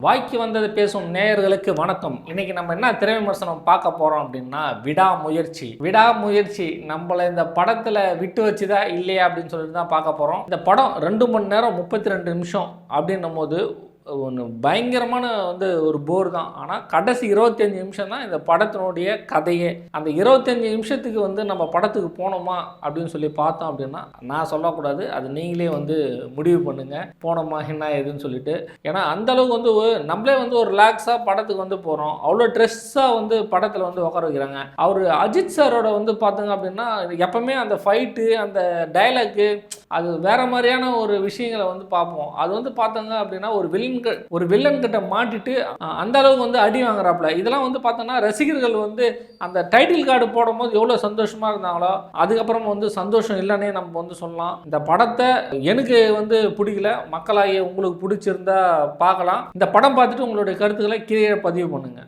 வாய்க்கு வந்தது பேசும் நேயர்களுக்கு வணக்கம். இன்னைக்கு நம்ம என்ன திரை விமர்சனம் பார்க்க போறோம் அப்படின்னா, விடாமுயற்சி நம்மள இந்த படத்துல விட்டு வச்சுதா இல்லையா அப்படின்னு சொல்லிட்டு தான் பார்க்க போறோம். இந்த படம் 2 மணி நேரம் 32 நிமிஷம் அப்படின்னும் போது ஒன்று பயங்கரமான ஒரு போர் தான். ஆனால் கடைசி 25 நிமிஷம் தான் இந்த படத்தினுடைய கதையே. அந்த 25 நிமிஷத்துக்கு நம்ம படத்துக்கு போனோமா அப்படின்னு சொல்லி பார்த்தோம் அப்படின்னா, நான் சொல்லக்கூடாது, அது நீங்களே முடிவு பண்ணுங்க போனோமா என்ன ஏதுன்னு சொல்லிட்டு. ஏன்னா அந்த அளவுக்கு நம்மளே ஒரு ரிலாக்ஸாக படத்துக்கு போகிறோம். அவ்வளோ ட்ரெஸ்ஸாக படத்தில் உட்கார வைக்கிறாங்க. அவர் அஜித் சாரோட பார்த்தோங்க அப்படின்னா, எப்பவுமே அந்த ஃபைட்டு அந்த டைலாக்கு அது வேற மாதிரியான ஒரு விஷயங்களை பார்ப்போம். அது பார்த்தோங்க அப்படின்னா ஒரு வில்லன் கிட்ட மாட்டிட்டு அந்த அளவுக்கு அடி வாங்குறாப்புல. இதெல்லாம் பார்த்தோன்னா ரசிகர்கள் அந்த டைட்டில் கார்டு போடும்போது எவ்வளோ சந்தோஷமா இருந்தாங்களோ, அதுக்கப்புறம் சந்தோஷம் இல்லைன்னே நம்ம சொல்லலாம். இந்த படத்தை எனக்கு பிடிக்கல, மக்களாகிய உங்களுக்கு பிடிச்சிருந்தா பார்க்கலாம். இந்த படம் பார்த்துட்டு உங்களுடைய கருத்துக்களை கீழே பதிவு பண்ணுங்க.